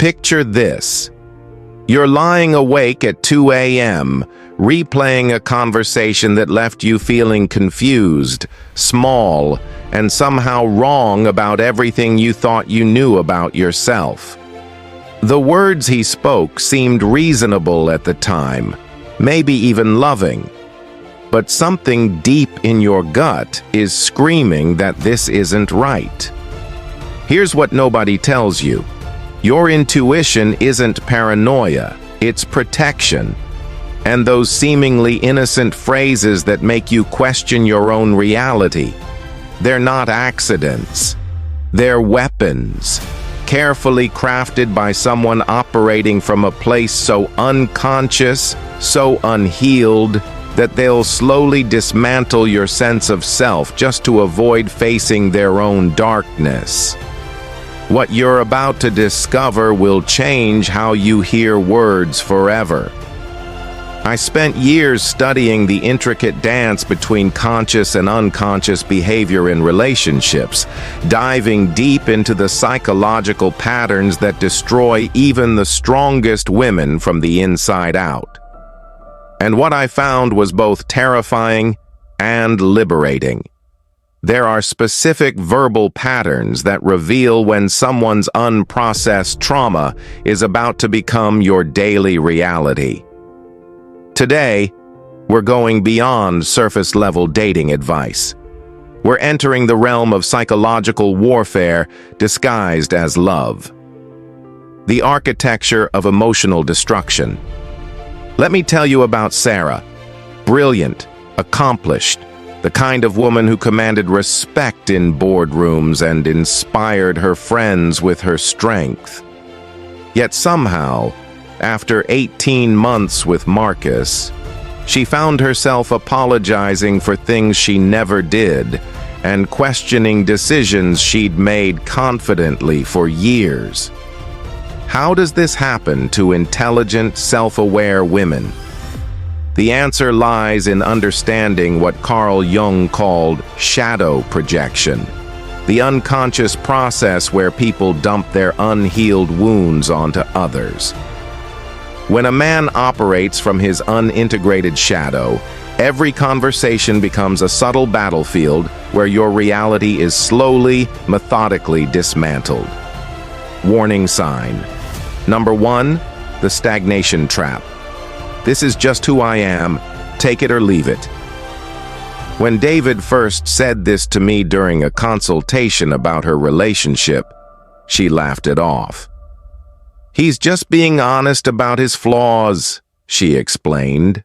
Picture this. You're lying awake at 2 a.m., replaying a conversation that left you feeling confused, small, and somehow wrong about everything you thought you knew about yourself. The words he spoke seemed reasonable at the time, maybe even loving. But something deep in your gut is screaming that this isn't right. Here's what nobody tells you. Your intuition isn't paranoia, it's protection. And those seemingly innocent phrases that make you question your own reality, they're not accidents. They're weapons, carefully crafted by someone operating from a place so unconscious, so unhealed, that they'll slowly dismantle your sense of self just to avoid facing their own darkness. What you're about to discover will change how you hear words forever. I spent years studying the intricate dance between conscious and unconscious behavior in relationships, diving deep into the psychological patterns that destroy even the strongest women from the inside out. And what I found was both terrifying and liberating. There are specific verbal patterns that reveal when someone's unprocessed trauma is about to become your daily reality. Today, we're going beyond surface-level dating advice. We're entering the realm of psychological warfare disguised as love. The architecture of emotional destruction. Let me tell you about Sarah. Brilliant, accomplished, the kind of woman who commanded respect in boardrooms and inspired her friends with her strength. Yet somehow, after 18 months with Marcus, she found herself apologizing for things she never did and questioning decisions she'd made confidently for years. How does this happen to intelligent, self-aware women? The answer lies in understanding what Carl Jung called shadow projection, the unconscious process where people dump their unhealed wounds onto others. When a man operates from his unintegrated shadow, every conversation becomes a subtle battlefield where your reality is slowly, methodically dismantled. Warning sign. Number 1, the stagnation trap. This is just who I am, take it or leave it. When David first said this to me during a consultation about her relationship, she laughed it off. He's just being honest about his flaws, she explained.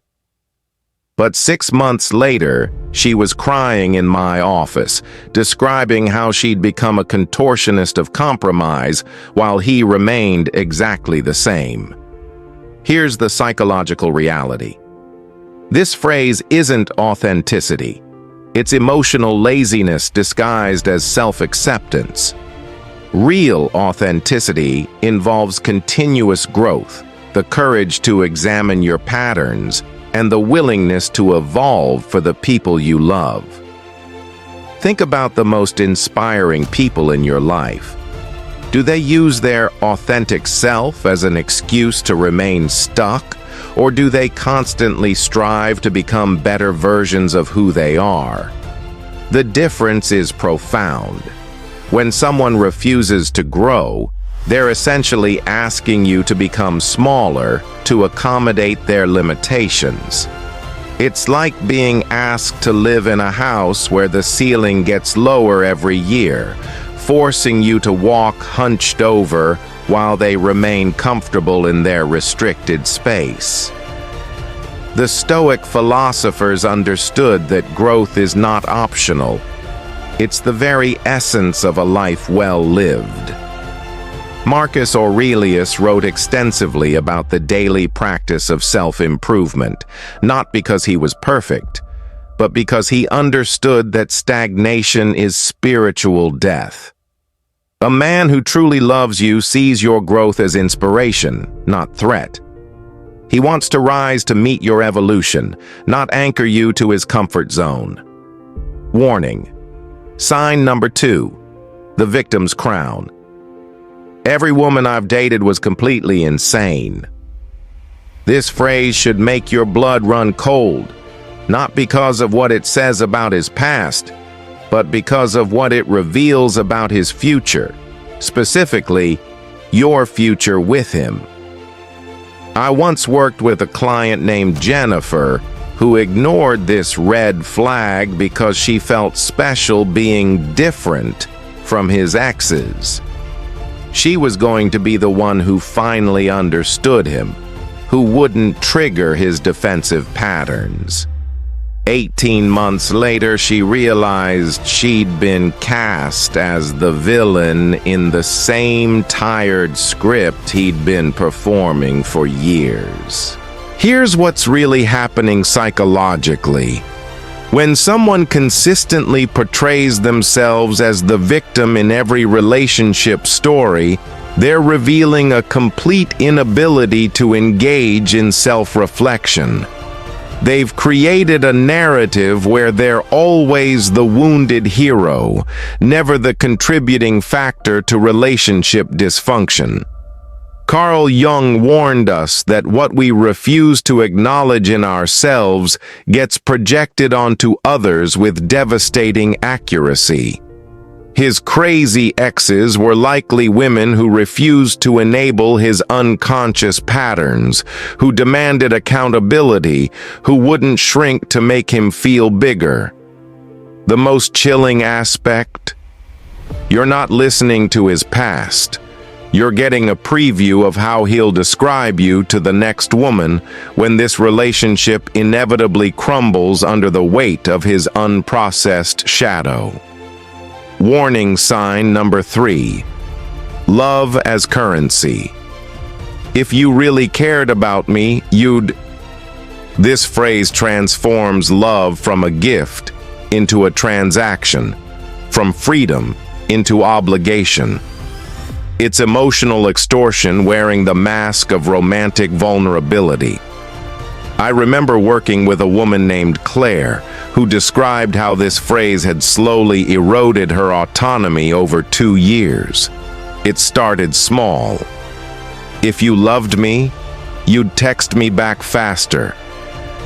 But 6 months later, she was crying in my office, describing how she'd become a contortionist of compromise while he remained exactly the same. Here's the psychological reality. This phrase isn't authenticity. It's emotional laziness disguised as self-acceptance. Real authenticity involves continuous growth, the courage to examine your patterns, and the willingness to evolve for the people you love. Think about the most inspiring people in your life. Do they use their authentic self as an excuse to remain stuck, or do they constantly strive to become better versions of who they are? The difference is profound. When someone refuses to grow, they're essentially asking you to become smaller to accommodate their limitations. It's like being asked to live in a house where the ceiling gets lower every year, forcing you to walk hunched over while they remain comfortable in their restricted space. The Stoic philosophers understood that growth is not optional. It's the very essence of a life well lived. Marcus Aurelius wrote extensively about the daily practice of self-improvement, not because he was perfect, but because he understood that stagnation is spiritual death. A man who truly loves you sees your growth as inspiration, not threat. He wants to rise to meet your evolution, not anchor you to his comfort zone. Warning. Sign number 2, the victim's crown. Every woman I've dated was completely insane. This phrase should make your blood run cold, not because of what it says about his past, but because of what it reveals about his future, specifically, your future with him. I once worked with a client named Jennifer who ignored this red flag because she felt special being different from his exes. She was going to be the one who finally understood him, who wouldn't trigger his defensive patterns. 18 months later, she realized she'd been cast as the villain in the same tired script he'd been performing for years. Here's what's really happening psychologically. When someone consistently portrays themselves as the victim in every relationship story, they're revealing a complete inability to engage in self-reflection. They've created a narrative where they're always the wounded hero, never the contributing factor to relationship dysfunction. Carl Jung warned us that what we refuse to acknowledge in ourselves gets projected onto others with devastating accuracy. His crazy exes were likely women who refused to enable his unconscious patterns, who demanded accountability, who wouldn't shrink to make him feel bigger. The most chilling aspect? You're not listening to his past. You're getting a preview of how he'll describe you to the next woman when this relationship inevitably crumbles under the weight of his unprocessed shadow. Warning sign number 3. Love as currency. If you really cared about me, you'd... This phrase transforms love from a gift into a transaction, from freedom into obligation. It's emotional extortion wearing the mask of romantic vulnerability. I remember working with a woman named Claire, who described how this phrase had slowly eroded her autonomy over 2 years. It started small. If you loved me, you'd text me back faster,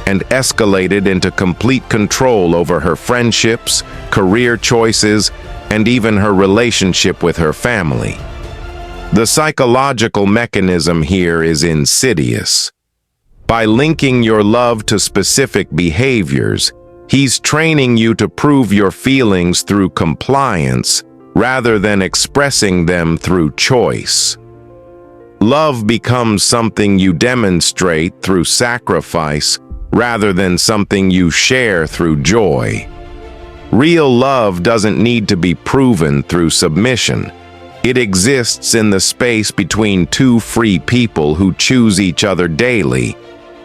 and escalated into complete control over her friendships, career choices, and even her relationship with her family. The psychological mechanism here is insidious. By linking your love to specific behaviors, he's training you to prove your feelings through compliance rather than expressing them through choice. Love becomes something you demonstrate through sacrifice rather than something you share through joy. Real love doesn't need to be proven through submission. It exists in the space between two free people who choose each other daily,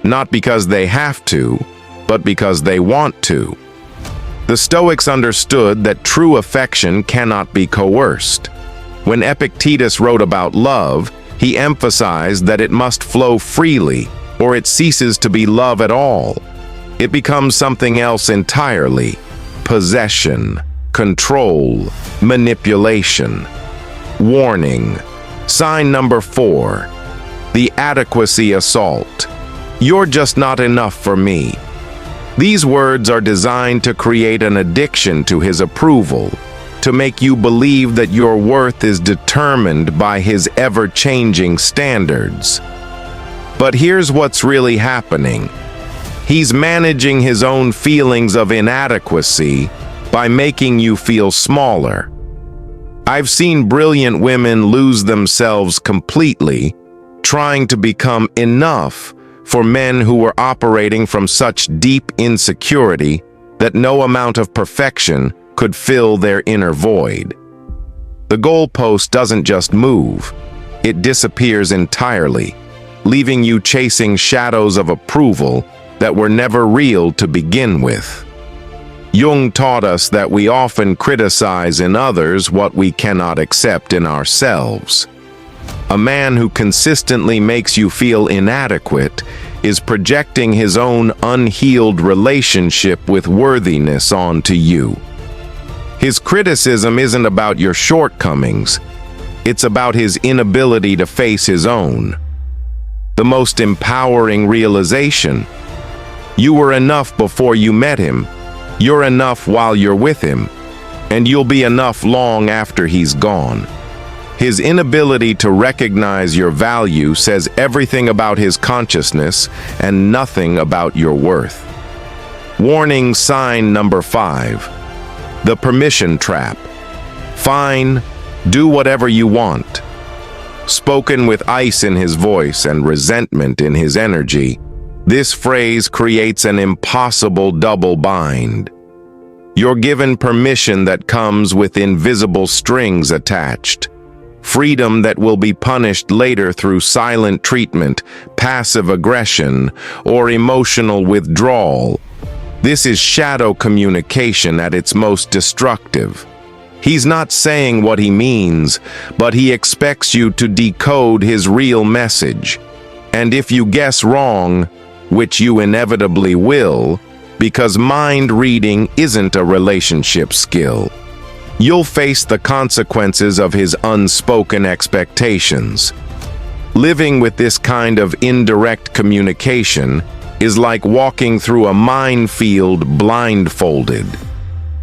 not because they have to, but because they want to. The Stoics understood that true affection cannot be coerced. When Epictetus wrote about love, he emphasized that it must flow freely, or it ceases to be love at all. It becomes something else entirely: possession, control, manipulation. Warning. Sign number 4. The adequacy assault. You're just not enough for me. These words are designed to create an addiction to his approval, to make you believe that your worth is determined by his ever-changing standards. But here's what's really happening. He's managing his own feelings of inadequacy by making you feel smaller. I've seen brilliant women lose themselves completely, trying to become enough for men who were operating from such deep insecurity that no amount of perfection could fill their inner void. The goalpost doesn't just move, it disappears entirely, leaving you chasing shadows of approval that were never real to begin with. Jung taught us that we often criticize in others what we cannot accept in ourselves. A man who consistently makes you feel inadequate is projecting his own unhealed relationship with worthiness onto you. His criticism isn't about your shortcomings. It's about his inability to face his own. The most empowering realization: you were enough before you met him. You're enough while you're with him, and you'll be enough long after he's gone. His inability to recognize your value says everything about his consciousness and nothing about your worth. Warning sign number 5. The permission trap. Fine, do whatever you want. Spoken with ice in his voice and resentment in his energy, this phrase creates an impossible double bind. You're given permission that comes with invisible strings attached. Freedom that will be punished later through silent treatment, passive aggression, or emotional withdrawal. This is shadow communication at its most destructive. He's not saying what he means, but he expects you to decode his real message. And if you guess wrong, which you inevitably will, because mind reading isn't a relationship skill, you'll face the consequences of his unspoken expectations. Living with this kind of indirect communication is like walking through a minefield blindfolded.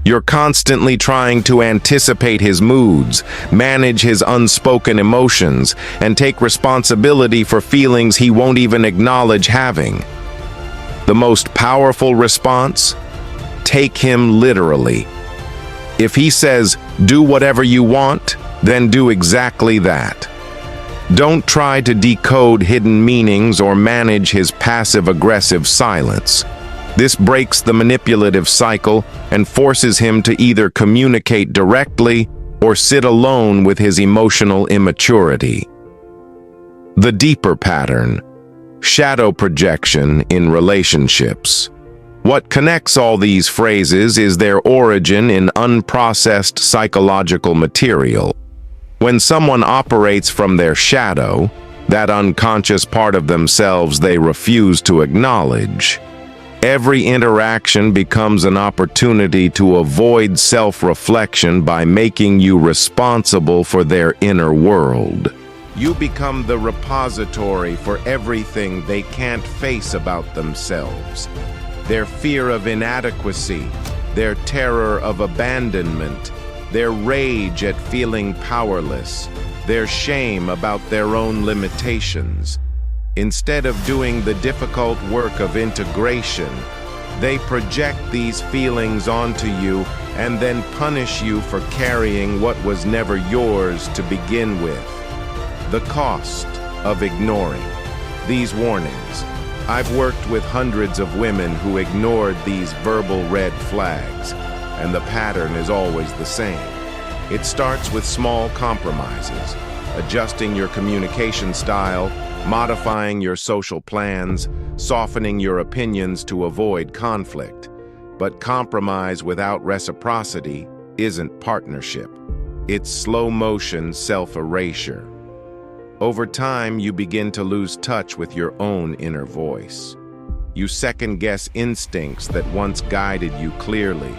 You're constantly trying to anticipate his moods, manage his unspoken emotions, and take responsibility for feelings he won't even acknowledge having. The most powerful response? Take him literally. If he says, "Do whatever you want," then do exactly that. Don't try to decode hidden meanings or manage his passive-aggressive silence. This breaks the manipulative cycle and forces him to either communicate directly or sit alone with his emotional immaturity. The deeper pattern: shadow projection in relationships. What connects all these phrases is their origin in unprocessed psychological material. When someone operates from their shadow, that unconscious part of themselves they refuse to acknowledge, every interaction becomes an opportunity to avoid self-reflection by making you responsible for their inner world. You become the repository for everything they can't face about themselves. Their fear of inadequacy, their terror of abandonment, their rage at feeling powerless, their shame about their own limitations. Instead of doing the difficult work of integration, they project these feelings onto you and then punish you for carrying what was never yours to begin with. The cost of ignoring these warnings. I've worked with hundreds of women who ignored these verbal red flags, and the pattern is always the same. It starts with small compromises, adjusting your communication style, modifying your social plans, softening your opinions to avoid conflict. But compromise without reciprocity isn't partnership. It's slow-motion self-erasure. Over time, you begin to lose touch with your own inner voice. You second-guess instincts that once guided you clearly.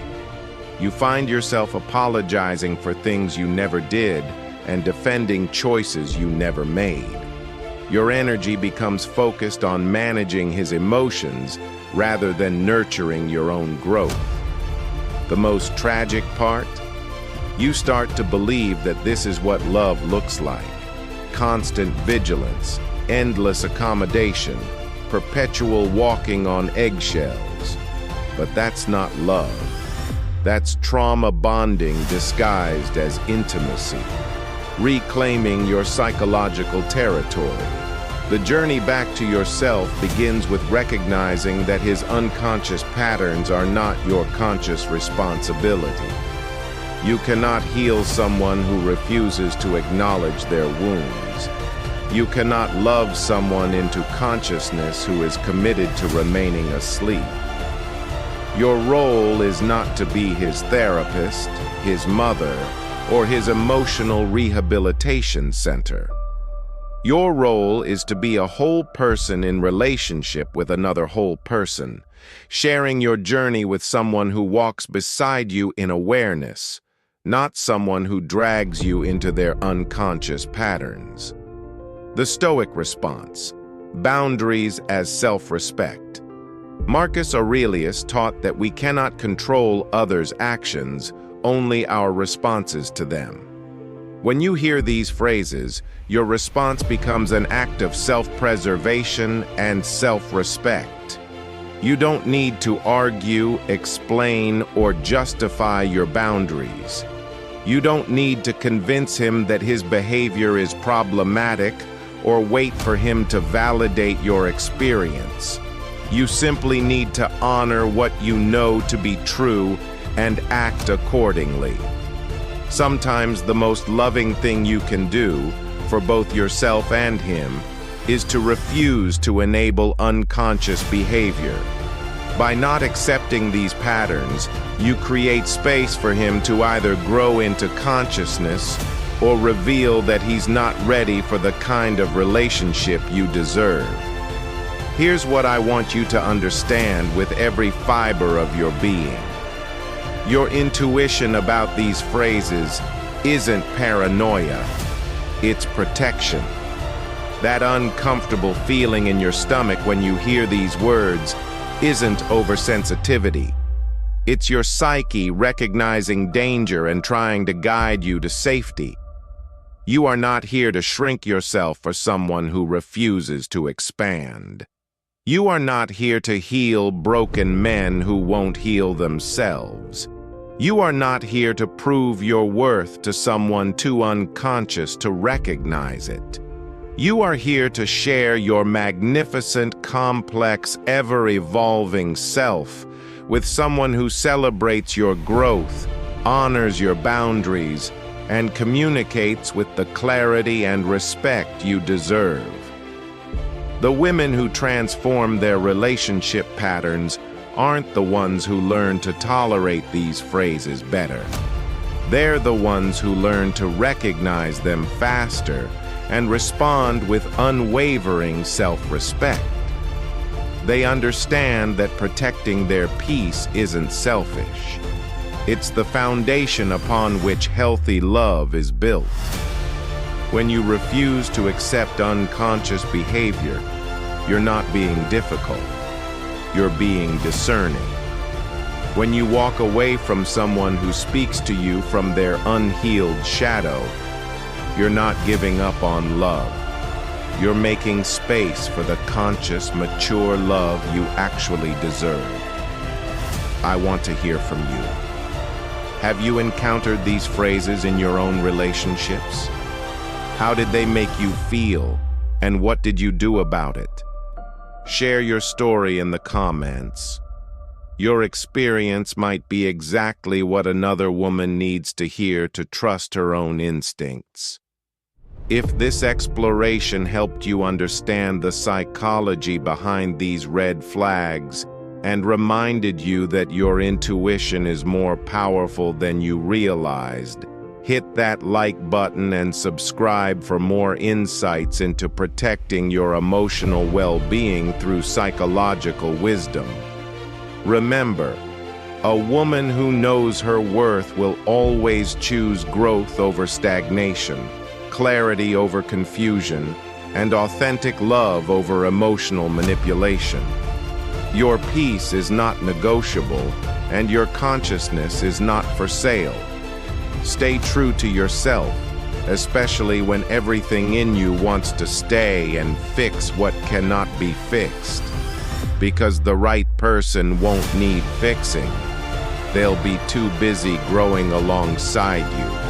You find yourself apologizing for things you never did and defending choices you never made. Your energy becomes focused on managing his emotions rather than nurturing your own growth. The most tragic part? You start to believe that this is what love looks like. Constant vigilance, endless accommodation, perpetual walking on eggshells. But that's not love. That's trauma bonding disguised as intimacy. Reclaiming your psychological territory. The journey back to yourself begins with recognizing that his unconscious patterns are not your conscious responsibility. You cannot heal someone who refuses to acknowledge their wounds. You cannot love someone into consciousness who is committed to remaining asleep. Your role is not to be his therapist, his mother, or his emotional rehabilitation center. Your role is to be a whole person in relationship with another whole person, sharing your journey with someone who walks beside you in awareness, not someone who drags you into their unconscious patterns. The Stoic response: boundaries as self-respect. Marcus Aurelius taught that we cannot control others' actions, only our responses to them. When you hear these phrases, your response becomes an act of self-preservation and self-respect. You don't need to argue, explain, or justify your boundaries. You don't need to convince him that his behavior is problematic or wait for him to validate your experience. You simply need to honor what you know to be true and act accordingly. Sometimes the most loving thing you can do, for both yourself and him, is to refuse to enable unconscious behavior. By not accepting these patterns, you create space for him to either grow into consciousness or reveal that he's not ready for the kind of relationship you deserve. Here's what I want you to understand with every fiber of your being. Your intuition about these phrases isn't paranoia, it's protection. That uncomfortable feeling in your stomach when you hear these words isn't oversensitivity. It's your psyche recognizing danger and trying to guide you to safety. You are not here to shrink yourself for someone who refuses to expand. You are not here to heal broken men who won't heal themselves. You are not here to prove your worth to someone too unconscious to recognize it. You are here to share your magnificent, complex, ever-evolving self with someone who celebrates your growth, honors your boundaries, and communicates with the clarity and respect you deserve. The women who transform their relationship patterns aren't the ones who learn to tolerate these phrases better. They're the ones who learn to recognize them faster and respond with unwavering self-respect. They understand that protecting their peace isn't selfish. It's the foundation upon which healthy love is built. When you refuse to accept unconscious behavior, you're not being difficult. You're being discerning. When you walk away from someone who speaks to you from their unhealed shadow, you're not giving up on love. You're making space for the conscious, mature love you actually deserve. I want to hear from you. Have you encountered these phrases in your own relationships? How did they make you feel, and what did you do about it? Share your story in the comments. Your experience might be exactly what another woman needs to hear to trust her own instincts. If this exploration helped you understand the psychology behind these red flags and reminded you that your intuition is more powerful than you realized, hit that like button and subscribe for more insights into protecting your emotional well-being through psychological wisdom. Remember, a woman who knows her worth will always choose growth over stagnation, clarity over confusion, and authentic love over emotional manipulation. Your peace is not negotiable, and your consciousness is not for sale. Stay true to yourself, especially when everything in you wants to stay and fix what cannot be fixed. Because the right person won't need fixing. They'll be too busy growing alongside you.